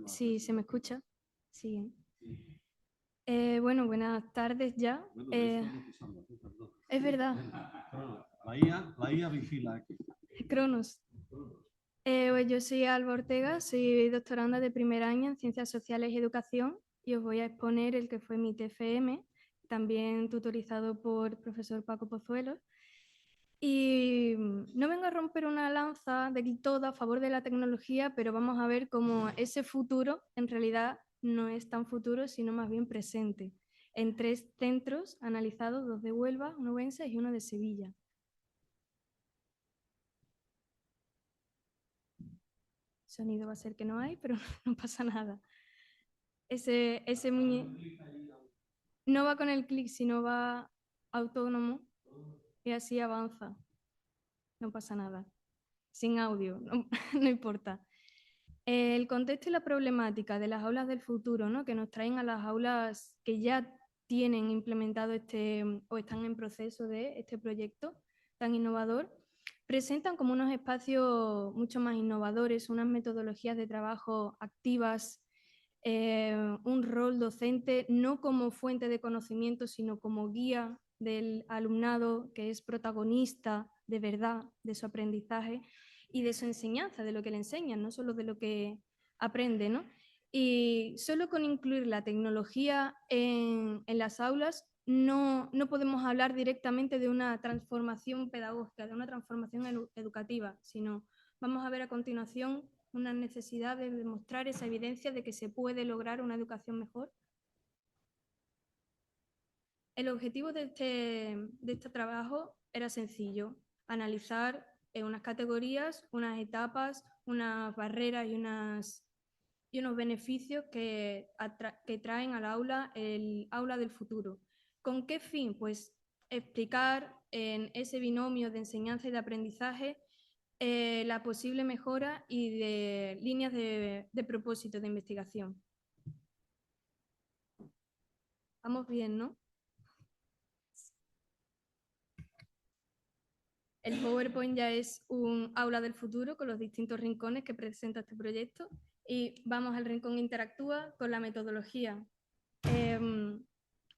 Sí, ¿se me escucha? Sí. Bueno, buenas tardes ya. Es verdad, La IA vigila aquí. Cronos. Pues yo soy Alba Ortega, soy doctoranda de primer año en Ciencias Sociales y Educación y os voy a exponer el que fue mi TFM, también tutorizado por el profesor Paco Pozuelo. Y no vengo a romper una lanza del todo a favor de la tecnología, pero vamos a ver cómo ese futuro en realidad no es tan futuro, sino más bien presente, en 3 centros analizados, 2 de Huelva, uno Obense y uno de Sevilla. Sonido va a ser que no hay, pero no pasa nada. Ese no va con el clic, sino va autónomo y así avanza. No pasa nada. Sin audio, no, no importa. El contexto y la problemática de las aulas del futuro, ¿no? Que nos traen a las aulas que ya tienen implementado o están en proceso de este proyecto tan innovador, presentan como unos espacios mucho más innovadores, unas metodologías de trabajo activas, un rol docente no como fuente de conocimiento, sino como guía del alumnado que es protagonista de verdad de su aprendizaje y de su enseñanza, de lo que le enseñan, no solo de lo que aprende, ¿no? Y solo con incluir la tecnología en las aulas no podemos hablar directamente de una transformación pedagógica, de una transformación educativa, sino vamos a ver a continuación una necesidad de demostrar esa evidencia de que se puede lograr una educación mejor. El objetivo de este trabajo era sencillo, analizar en unas categorías, unas etapas, unas barreras y unos beneficios que traen al aula el aula del futuro. ¿Con qué fin? Pues explicar en ese binomio de enseñanza y de aprendizaje la posible mejora y de líneas de propósito de investigación. Vamos bien, ¿no? El PowerPoint ya es un aula del futuro con los distintos rincones que presenta este proyecto y vamos al rincón interactúa con la metodología. El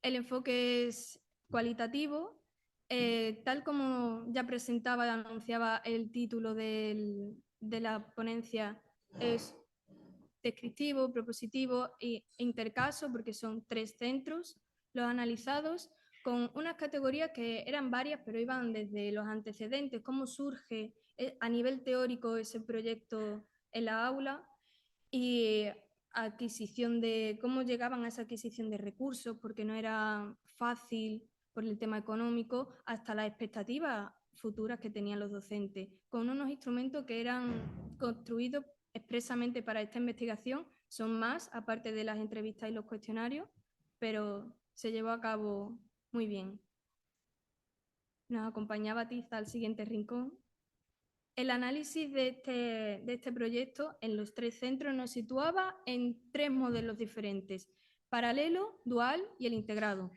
enfoque es cualitativo, tal como ya presentaba y anunciaba el título de la ponencia, es descriptivo, propositivo e intercaso, porque son 3 centros los analizados, con unas categorías que eran varias, pero iban desde los antecedentes, cómo surge a nivel teórico ese proyecto en la aula, y adquisición de cómo llegaban a esa adquisición de recursos, porque no era fácil por el tema económico, hasta las expectativas futuras que tenían los docentes, con unos instrumentos que eran construidos expresamente para esta investigación. Son más, aparte de las entrevistas y los cuestionarios, pero se llevó a cabo muy bien. Nos acompañaba Tiza al siguiente rincón. El análisis de este proyecto en los 3 centros nos situaba en 3 modelos diferentes: paralelo, dual y el integrado.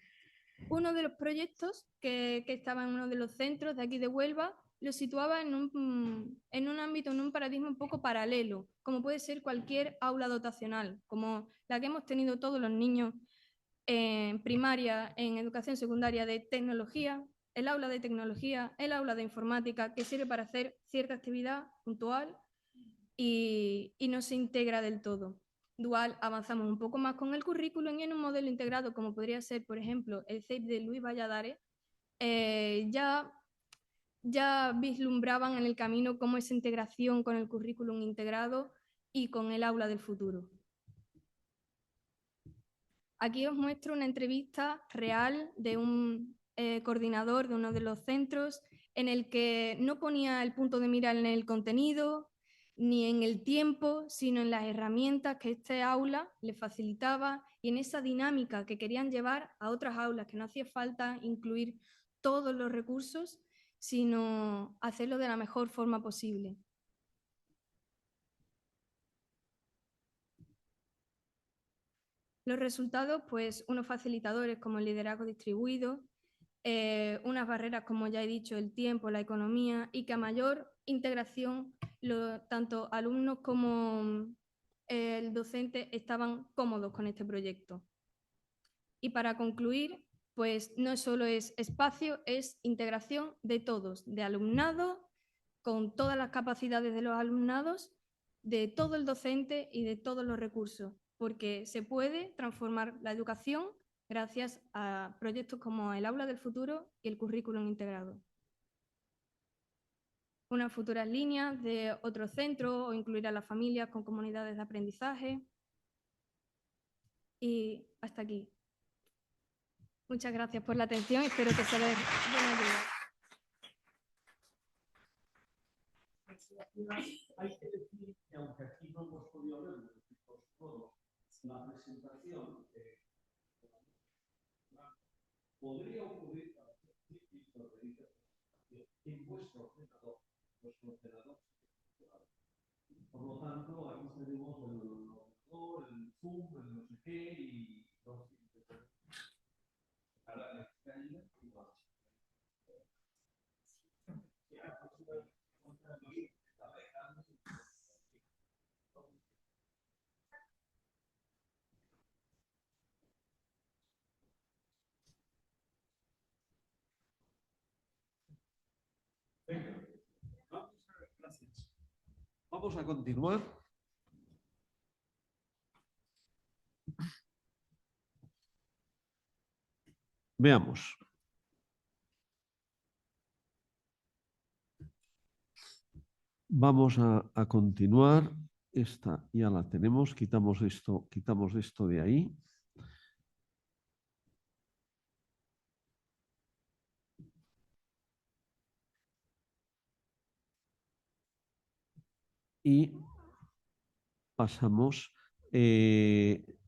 Uno de los proyectos que estaba en uno de los centros de aquí de Huelva lo situaba en un ámbito, en un paradigma un poco paralelo, como puede ser cualquier aula dotacional, como la que hemos tenido todos los niños en primaria, en educación secundaria de tecnología, el aula de tecnología, el aula de informática, que sirve para hacer cierta actividad puntual y no se integra del todo. Dual, avanzamos un poco más con el currículum y en un modelo integrado, como podría ser, por ejemplo, el CEIP de Luis Valladares, ya vislumbraban en el camino cómo esa integración con el currículum integrado y con el aula del futuro. Aquí os muestro una entrevista real de un coordinador de uno de los centros, en el que no ponía el punto de mira en el contenido ni en el tiempo, sino en las herramientas que este aula le facilitaba y en esa dinámica que querían llevar a otras aulas, que no hacía falta incluir todos los recursos, sino hacerlo de la mejor forma posible. Los resultados, pues unos facilitadores como el liderazgo distribuido, unas barreras como ya he dicho, el tiempo, la economía, y que a mayor integración tanto alumnos como el docente estaban cómodos con este proyecto. Y para concluir, pues no solo es espacio, es integración de todos, de alumnado, con todas las capacidades de los alumnados, de todo el docente y de todos los recursos, porque se puede transformar la educación gracias a proyectos como el Aula del Futuro y el Currículum Integrado. Unas futuras líneas de otro centro o incluir a las familias con comunidades de aprendizaje. Y hasta aquí. Muchas gracias por la atención. Espero que se les dé ayuda. Hay que decir que aunque aquí no hemos podido ver todo la presentación, podría ocurrir en vuestro ordenador. Por lo tanto, aquí tenemos el ordenador, el Zoom, el no sé qué, y para la caída y más. Venga, gracias. Vamos a continuar. Veamos. Vamos a continuar. Esta ya la tenemos. Quitamos esto de ahí. Y pasamos.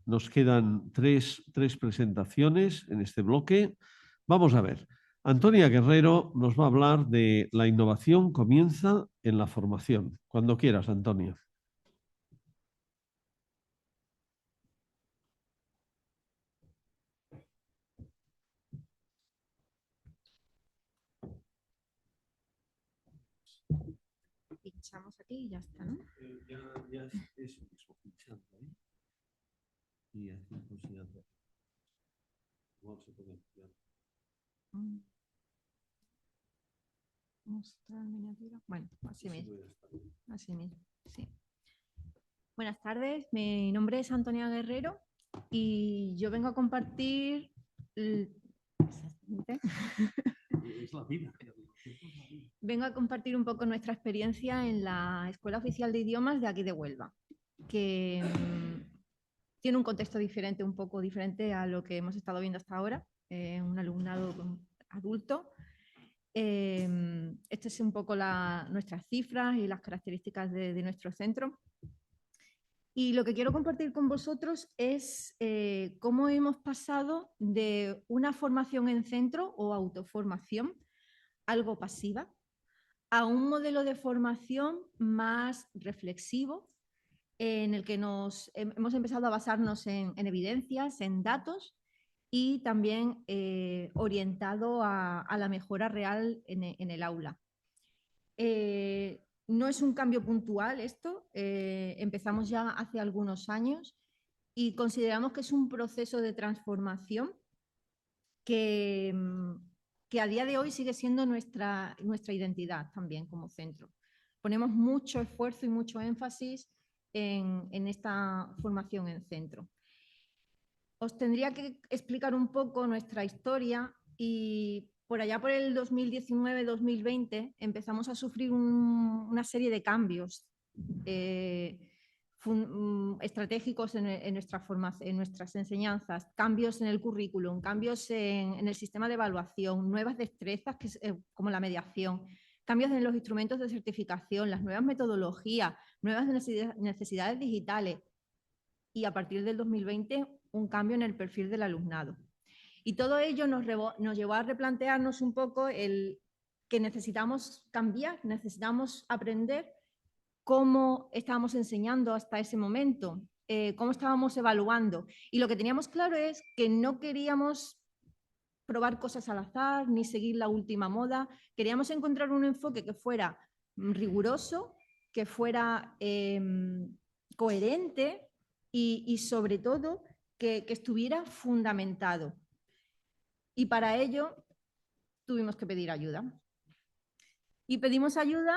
Nos quedan tres presentaciones en este bloque. Vamos a ver. Antonia Guerrero nos va a hablar de la innovación comienza en la formación. Cuando quieras, Antonia. Pinchamos aquí y ya está, ¿no? Ya es eso mismo, pinchando ahí. Y aquí pues ya igual se puede ampliar. Mostrar miniatura. Bueno, así mismo. Así mismo, sí. Buenas tardes, mi nombre es Antonia Guerrero y yo vengo a compartir... Exactamente. Es la vida. Vengo a compartir un poco nuestra experiencia en la Escuela Oficial de Idiomas de aquí de Huelva, que tiene un contexto diferente, un poco diferente a lo que hemos estado viendo hasta ahora, un alumnado adulto. Estas son un poco nuestras cifras y las características de nuestro centro. Y lo que quiero compartir con vosotros es cómo hemos pasado de una formación en centro o autoformación, algo pasiva, a un modelo de formación más reflexivo, en el que hemos empezado a basarnos en evidencias, en datos y también orientado a la mejora real en el aula. No es un cambio puntual esto, empezamos ya hace algunos años y consideramos que es un proceso de transformación que a día de hoy sigue siendo nuestra identidad también como centro. Ponemos mucho esfuerzo y mucho énfasis en esta formación en centro. Os tendría que explicar un poco nuestra historia y por allá por el 2019-2020 empezamos a sufrir una serie de cambios estratégicos en nuestras enseñanzas, cambios en el currículum, cambios en el sistema de evaluación, nuevas destrezas como la mediación, cambios en los instrumentos de certificación, las nuevas metodologías, nuevas necesidades digitales y a partir del 2020 un cambio en el perfil del alumnado. Y todo ello nos llevó a replantearnos un poco el que necesitamos cambiar, necesitamos aprender cómo estábamos enseñando hasta ese momento, cómo estábamos evaluando. Y lo que teníamos claro es que no queríamos probar cosas al azar ni seguir la última moda, queríamos encontrar un enfoque que fuera riguroso, que fuera coherente y sobre todo que estuviera fundamentado. Y para ello tuvimos que pedir ayuda. Y pedimos ayuda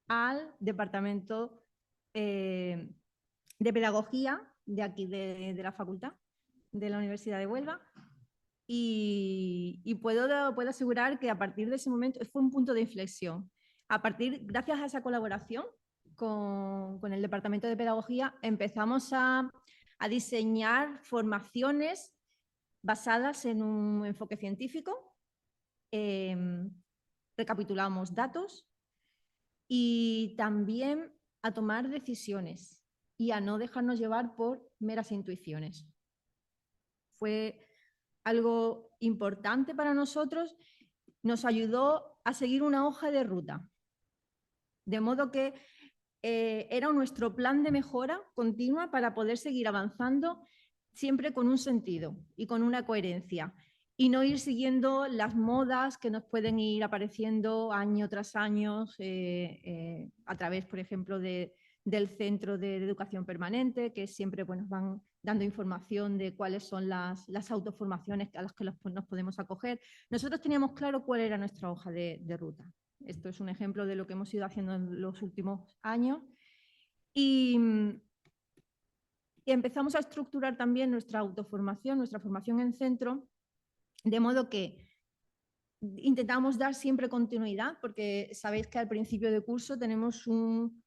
al departamento de pedagogía de aquí, de la facultad de la Universidad de Huelva. Y puedo asegurar que a partir de ese momento fue un punto de inflexión. Gracias a esa colaboración con el departamento de pedagogía, empezamos a diseñar formaciones basadas en un enfoque científico. Recapitulamos datos y también a tomar decisiones y a no dejarnos llevar por meras intuiciones. Fue algo importante para nosotros, nos ayudó a seguir una hoja de ruta, de modo que era nuestro plan de mejora continua para poder seguir avanzando siempre con un sentido y con una coherencia, y no ir siguiendo las modas que nos pueden ir apareciendo año tras año a través, por ejemplo, del Centro de Educación Permanente, que siempre nos van dando información de cuáles son las autoformaciones a las que nos podemos acoger. Nosotros teníamos claro cuál era nuestra hoja de ruta. Esto es un ejemplo de lo que hemos ido haciendo en los últimos años. Y empezamos a estructurar también nuestra autoformación, nuestra formación en centro, de modo que intentamos dar siempre continuidad, porque sabéis que al principio de curso tenemos un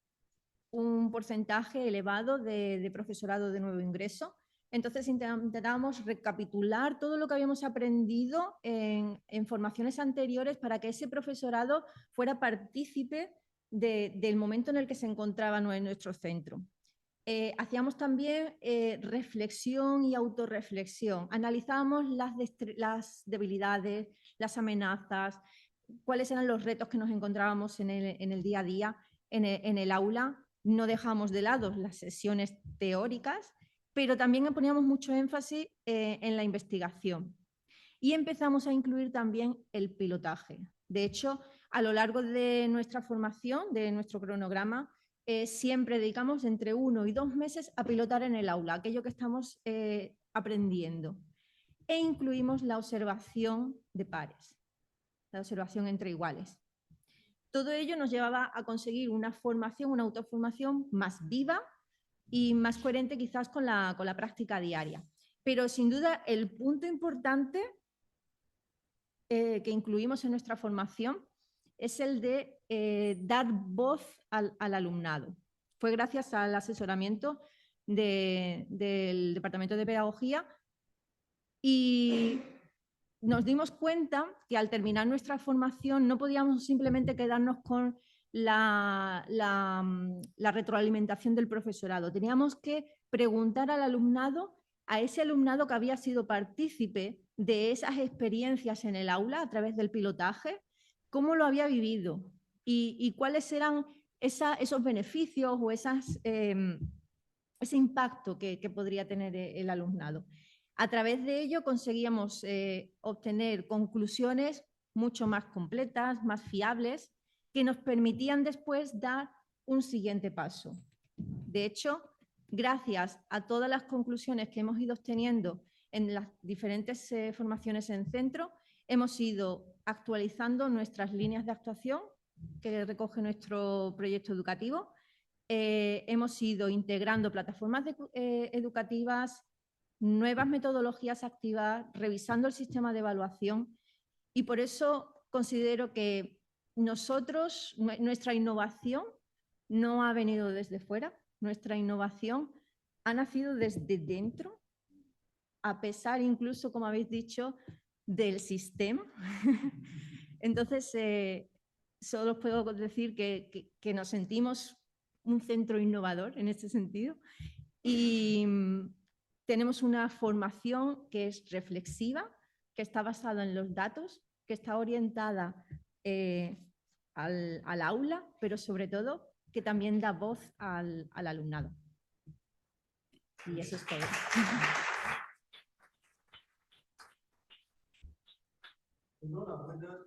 porcentaje elevado de profesorado de nuevo ingreso. Entonces intentábamos recapitular todo lo que habíamos aprendido en formaciones anteriores para que ese profesorado fuera partícipe del momento en el que se encontraba en nuestro centro. Hacíamos también reflexión y autorreflexión. Analizábamos las debilidades, las amenazas, cuáles eran los retos que nos encontrábamos en el día a día, en el aula. No dejamos de lado las sesiones teóricas, pero también poníamos mucho énfasis en la investigación. Y empezamos a incluir también el pilotaje. De hecho, a lo largo de nuestra formación, de nuestro cronograma, siempre dedicamos entre 1 y 2 meses a pilotar en el aula, aquello que estamos aprendiendo. E incluimos la observación de pares, la observación entre iguales. Todo ello nos llevaba a conseguir una formación, una autoformación más viva y más coherente quizás con la práctica diaria. Pero sin duda el punto importante que incluimos en nuestra formación es el de dar voz al alumnado. Fue gracias al asesoramiento del Departamento de Pedagogía y nos dimos cuenta que al terminar nuestra formación no podíamos simplemente quedarnos con la retroalimentación del profesorado. Teníamos que preguntar al alumnado, a ese alumnado que había sido partícipe de esas experiencias en el aula a través del pilotaje, cómo lo había vivido y cuáles eran esos beneficios o ese impacto que podría tener el alumnado. A través de ello conseguíamos obtener conclusiones mucho más completas, más fiables, que nos permitían después dar un siguiente paso. De hecho, gracias a todas las conclusiones que hemos ido obteniendo en las diferentes formaciones en centro, hemos ido actualizando nuestras líneas de actuación que recoge nuestro proyecto educativo. Hemos ido integrando plataformas educativas, nuevas metodologías activas, revisando el sistema de evaluación, y por eso considero que nuestra innovación no ha venido desde fuera, nuestra innovación ha nacido desde dentro, a pesar incluso, como habéis dicho, del sistema. Entonces, solo os puedo decir que nos sentimos un centro innovador en este sentido y tenemos una formación que es reflexiva, que está basada en los datos, que está orientada al aula, pero sobre todo que también da voz al alumnado. Y eso es todo. Enhorabuena.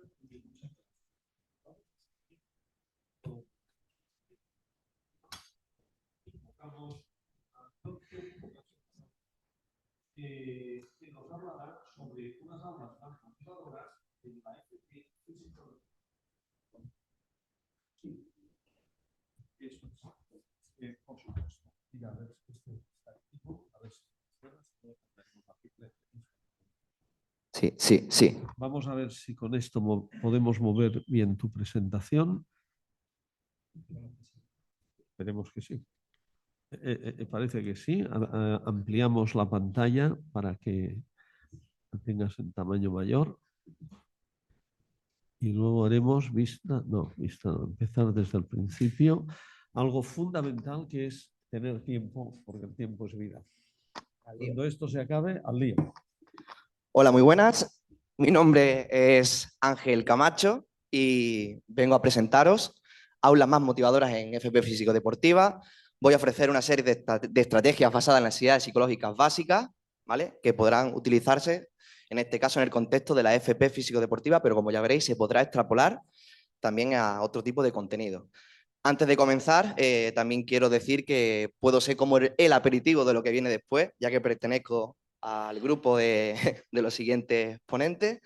Vamos que nos hablará sobre unas aulas más motivadoras en la FP Físico. Sí, eso es. Por supuesto. Mira, a ver, este está activo, a ver si Sí, sí, sí. vamos a ver si con esto podemos mover bien tu presentación. Esperemos que sí. Parece que sí. Ampliamos la pantalla para que la tengas en tamaño mayor. Y luego haremos vista no, empezar desde el principio. Algo fundamental que es tener tiempo, porque el tiempo es vida. Cuando esto se acabe, al lío. Hola, muy buenas. Mi nombre es Ángel Camacho y vengo a presentaros aulas más motivadoras en FP Físico Deportiva. Voy a ofrecer una serie de estrategias basadas en las necesidades psicológicas básicas, ¿vale? Que podrán utilizarse, en este caso, en el contexto de la FP Físico Deportiva, pero como ya veréis, se podrá extrapolar también a otro tipo de contenido. Antes de comenzar, también quiero decir que puedo ser como el aperitivo de lo que viene después, ya que pertenezco al grupo de los siguientes ponentes.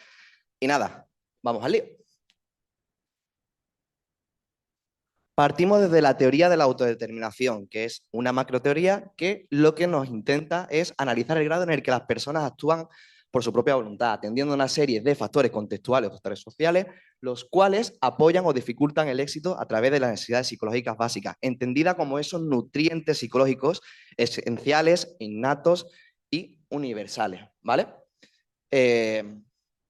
Y nada, vamos al lío. Partimos desde la teoría de la autodeterminación, que es una macroteoría que lo que nos intenta es analizar el grado en el que las personas actúan por su propia voluntad, atendiendo a una serie de factores contextuales o factores sociales, los cuales apoyan o dificultan el éxito a través de las necesidades psicológicas básicas, entendida como esos nutrientes psicológicos esenciales, innatos y universales, ¿vale?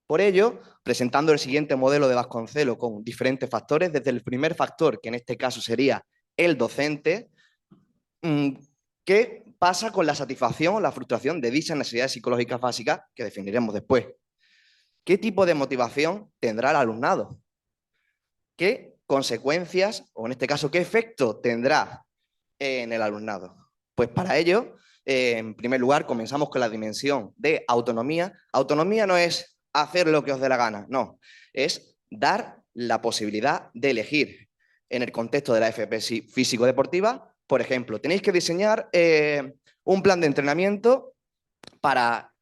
Por ello, presentando el siguiente modelo de Vasconcelos con diferentes factores, desde el primer factor, que en este caso sería el docente, ¿qué pasa con la satisfacción o la frustración de dichas necesidades psicológicas básicas que definiremos después? ¿Qué tipo de motivación tendrá el alumnado? ¿Qué consecuencias, o en este caso, qué efecto tendrá en el alumnado? Pues para ello, en primer lugar, comenzamos con la dimensión de autonomía. Autonomía no es hacer lo que os dé la gana, no, es dar la posibilidad de elegir. En el contexto de la FP Físico-Deportiva, por ejemplo, tenéis que diseñar un plan de entrenamiento para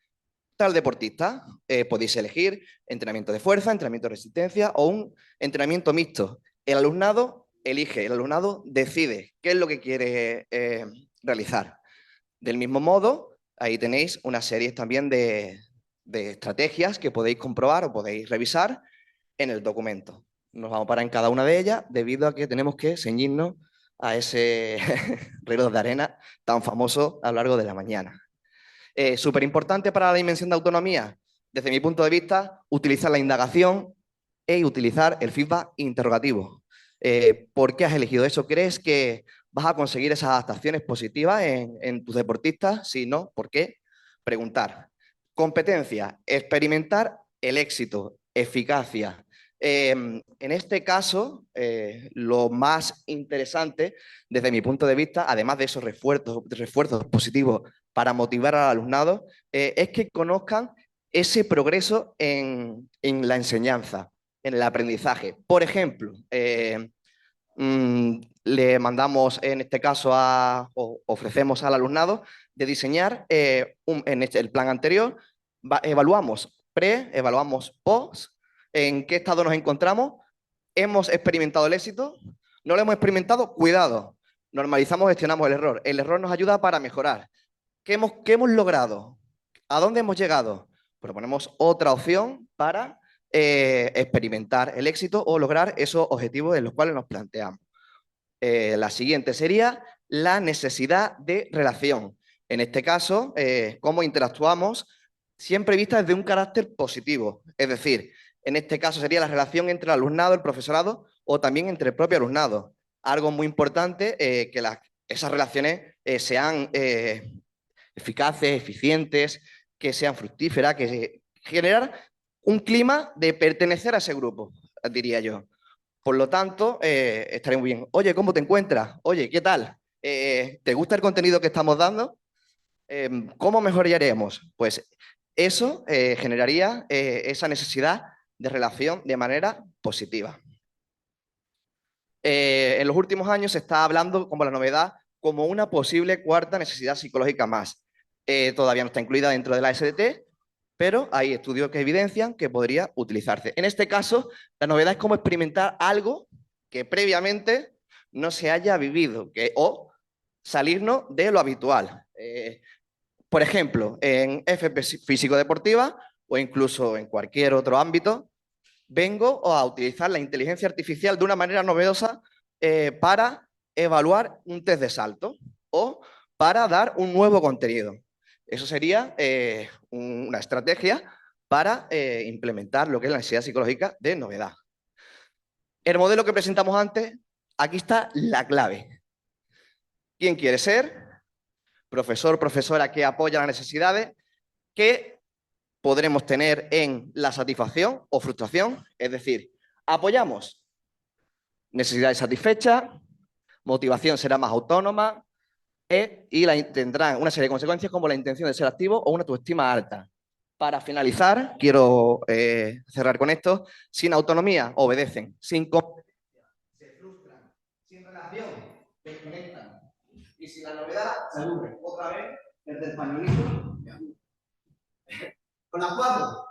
tal deportista. Podéis elegir entrenamiento de fuerza, entrenamiento de resistencia o un entrenamiento mixto. El alumnado elige, el alumnado decide qué es lo que quiere realizar. Del mismo modo, ahí tenéis una serie también de estrategias que podéis comprobar o podéis revisar en el documento. Nos vamos a parar en cada una de ellas debido a que tenemos que ceñirnos a ese reloj de arena tan famoso a lo largo de la mañana. Súper importante para la dimensión de autonomía, desde mi punto de vista, utilizar la indagación y utilizar el feedback interrogativo. ¿Por qué has elegido eso? ¿Crees que vas a conseguir esas adaptaciones positivas en tus deportistas? Si no, ¿por qué? Preguntar. Competencia, experimentar el éxito, eficacia. En este caso, lo más interesante, desde mi punto de vista, además de esos refuerzos positivos para motivar al alumnado, es que conozcan ese progreso en la enseñanza, en el aprendizaje. Por ejemplo, le mandamos en este caso o ofrecemos al alumnado de diseñar en el plan anterior, evaluamos pre, evaluamos post, en qué estado nos encontramos, hemos experimentado el éxito, no lo hemos experimentado, cuidado, normalizamos, gestionamos el error nos ayuda para mejorar. ¿Qué hemos logrado? ¿A dónde hemos llegado? Proponemos otra opción para experimentar el éxito o lograr esos objetivos en los cuales nos planteamos. La siguiente sería la necesidad de relación. En este caso, cómo interactuamos, siempre vista desde un carácter positivo. Es decir, en este caso sería la relación entre el alumnado, el profesorado o también entre el propio alumnado. Algo muy importante, que esas relaciones sean eficaces, eficientes, que sean fructíferas, que generar un clima de pertenecer a ese grupo, diría yo. Por lo tanto, estaré muy bien. Oye, ¿cómo te encuentras? Oye, ¿qué tal? ¿Te gusta el contenido que estamos dando? ¿Cómo mejoraríamos? Pues eso generaría esa necesidad de relación de manera positiva. En los últimos años se está hablando como la novedad, como una posible cuarta necesidad psicológica más. todavía no está incluida dentro de la SDT, pero hay estudios que evidencian que podría utilizarse. En este caso, la novedad es cómo experimentar algo que previamente no se haya vivido o salirnos de lo habitual. Por ejemplo, en FP físico-deportiva o incluso en cualquier otro ámbito, vengo a utilizar la inteligencia artificial de una manera novedosa para evaluar un test de salto o para dar un nuevo contenido. Eso sería una estrategia para implementar lo que es la necesidad psicológica de novedad. El modelo que presentamos antes, aquí está la clave. ¿Quién quiere ser? Profesor, profesora que apoya las necesidades, que podremos tener en la satisfacción o frustración, es decir, apoyamos necesidades satisfechas, motivación será más autónoma y tendrán una serie de consecuencias como la intención de ser activo o una autoestima alta. Para finalizar, quiero cerrar con esto. Sin autonomía, obedecen. Sin competencia, se frustran. Sin relación, desconectan. Y sin la novedad, se aburren. Otra vez, desde el pañuelito. Con las cuatro.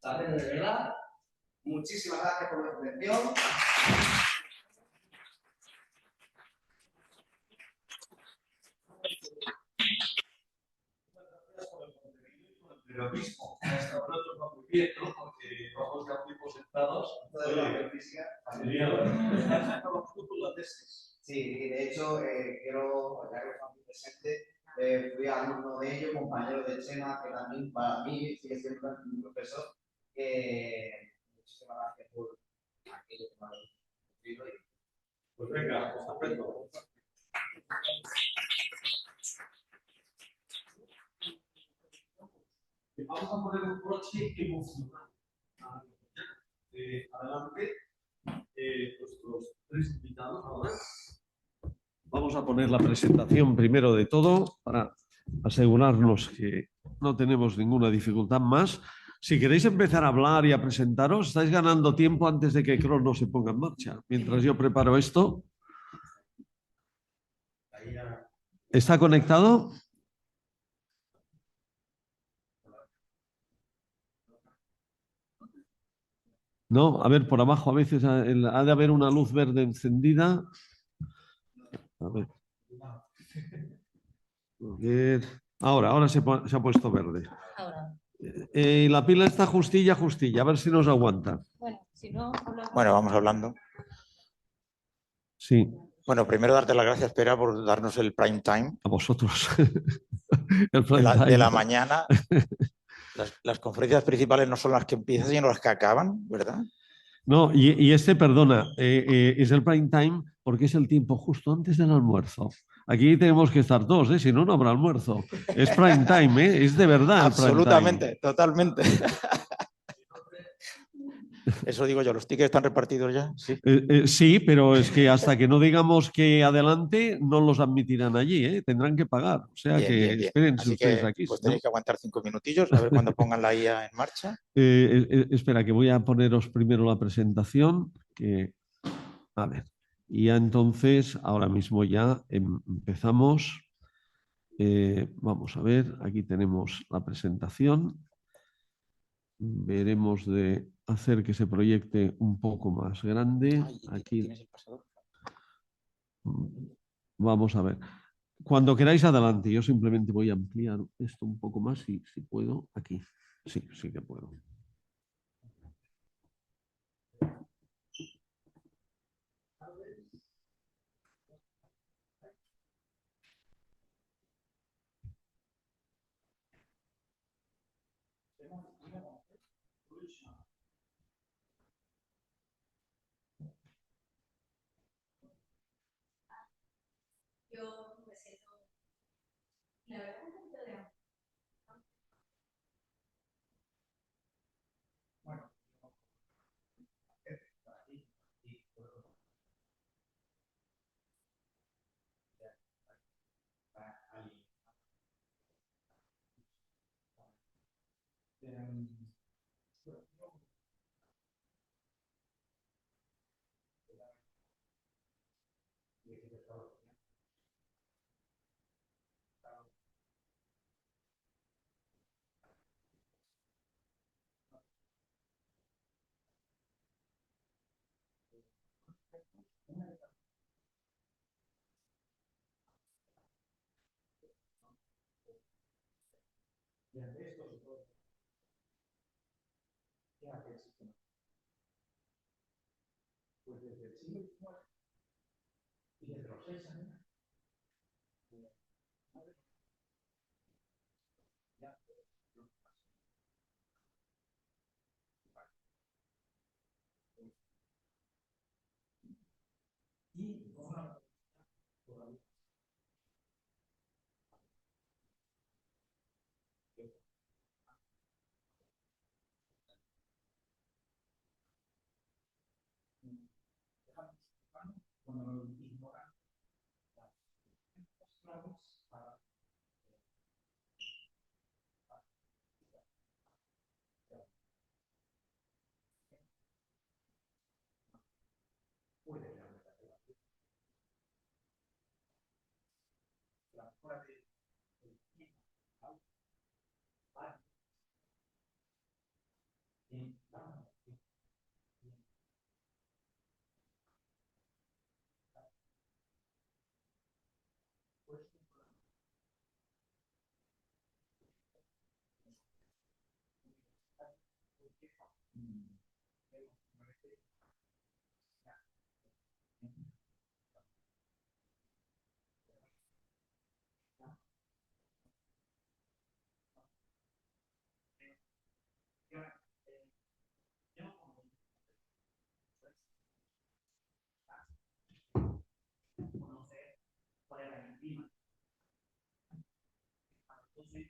¿Sabes? De verdad. Muchísimas gracias por la atención. Pero mismo, hasta ahora nos va muy bien, ¿no? Porque vamos ya muy concentrados. Sería la tesis. Sí, de hecho, quiero, ya que estamos presentes, fui alumno de ellos, compañero de Chema, que también para mí sigue siendo un profesor. Muchísimas gracias por aquello que me ha dicho. Pues venga, estupendo. Vamos a poner un broche emocional. Adelante, nuestros tres invitados ahora. Vamos a poner la presentación primero de todo para asegurarnos que no tenemos ninguna dificultad más. Si queréis empezar a hablar y a presentaros, estáis ganando tiempo antes de que Crono se ponga en marcha. Mientras yo preparo esto. ¿Está conectado? No, a ver, por abajo a veces ha de haber una luz verde encendida. A ver. Ahora se ha puesto verde. La pila está justilla, a ver si nos aguanta. Bueno, si no, Bueno, vamos hablando. Sí. Bueno, primero darte las gracias, Pera, por darnos el prime time. A vosotros. De la mañana. Las conferencias principales no son las que empiezan, sino las que acaban, ¿verdad? No, y perdona, es el prime time porque es el tiempo justo antes del almuerzo. Aquí tenemos que estar todos, si no, no habrá almuerzo. Es prime time, es de verdad. Absolutamente, el prime time. Totalmente. Eso digo yo, los tickets están repartidos ya. Sí. Sí, pero es que hasta que no digamos que adelante, no los admitirán allí, tendrán que pagar. O sea bien. Esperen si ustedes aquí. Pues tenéis que aguantar 5 minutillos, a ver cuando pongan la IA en marcha. Espera, que voy a poneros primero la presentación. A ver, y ya entonces, ahora mismo ya empezamos. Vamos a ver, aquí tenemos la presentación. Veremos de hacer que se proyecte un poco más grande. Aquí. Vamos a ver. Cuando queráis adelante, yo simplemente voy a ampliar esto un poco más, si puedo, aquí. Sí, sí que puedo. Yo me siento, la verdad, un poquito de Pues desde el siglo XIX y desde los 6 años y con una cuando lo ignoran para puede realmente hacer la fuera de conocer cuál era el clima. Entonces,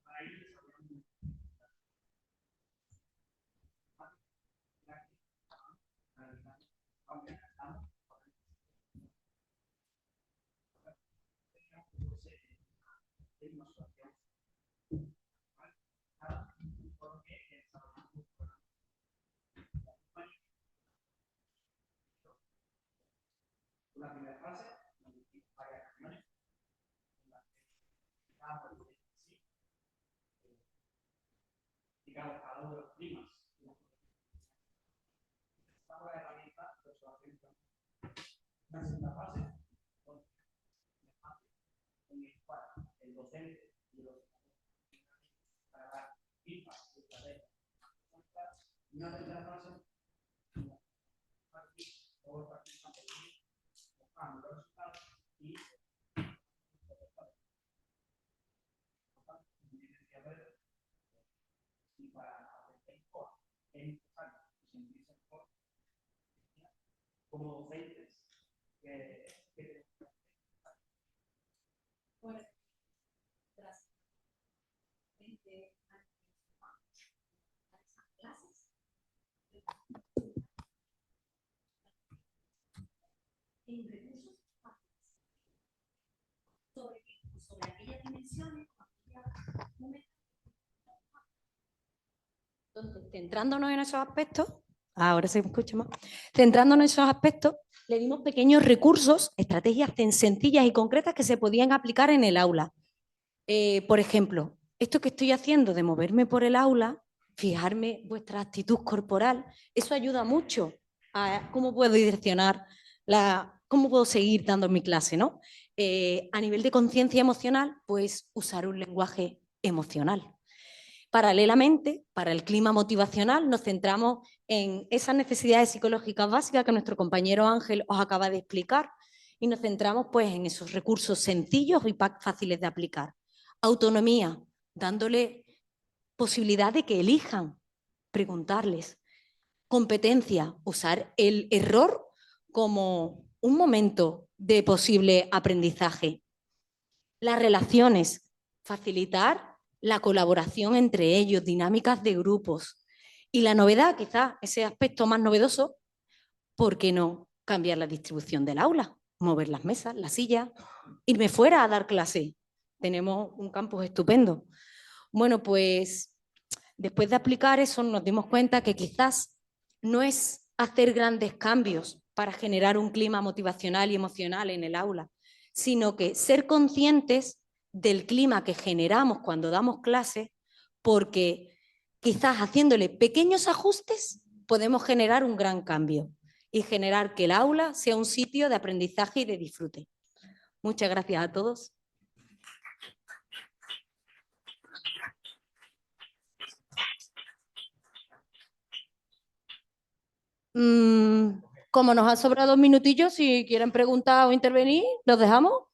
para ir desarrollando la primera fase, varias reuniones, digamos, cada uno de los climas. Esta nueva herramienta pues, se va a hacer una segunda fase, en el cual el docente y los para dar feedback y estrategias. Y una tercera fase, todos los participantes buscando los resultados y y para hacer mejor es necesario sentirse mejor como docentes que bueno, tras 20 años a esas clases en recursos fáciles sobre aquellas dimensiones, entonces, centrándonos en esos aspectos, ahora se me escucha más, centrándonos en esos aspectos, le dimos pequeños recursos, estrategias sencillas y concretas que se podían aplicar en el aula. Por ejemplo, esto que estoy haciendo de moverme por el aula, fijarme vuestra actitud corporal, eso ayuda mucho a cómo puedo direccionar, cómo puedo seguir dando mi clase, ¿no? A nivel de conciencia emocional, pues usar un lenguaje emocional. Paralelamente, para el clima motivacional, nos centramos en esas necesidades psicológicas básicas que nuestro compañero Ángel os acaba de explicar y nos centramos pues, en esos recursos sencillos y fáciles de aplicar. Autonomía, dándole posibilidad de que elijan, preguntarles. Competencia, usar el error como un momento de posible aprendizaje. Las relaciones, facilitar la colaboración entre ellos, dinámicas de grupos. Y la novedad, quizás ese aspecto más novedoso, ¿por qué no cambiar la distribución del aula? Mover las mesas, las sillas, irme fuera a dar clase. Tenemos un campus estupendo. Bueno, pues después de aplicar eso nos dimos cuenta que quizás no es hacer grandes cambios para generar un clima motivacional y emocional en el aula, sino que ser conscientes del clima que generamos cuando damos clases, porque quizás haciéndole pequeños ajustes, podemos generar un gran cambio y generar que el aula sea un sitio de aprendizaje y de disfrute. Muchas gracias a todos. Como nos ha sobrado 2 minutillos, si quieren preguntar o intervenir, ¿los dejamos?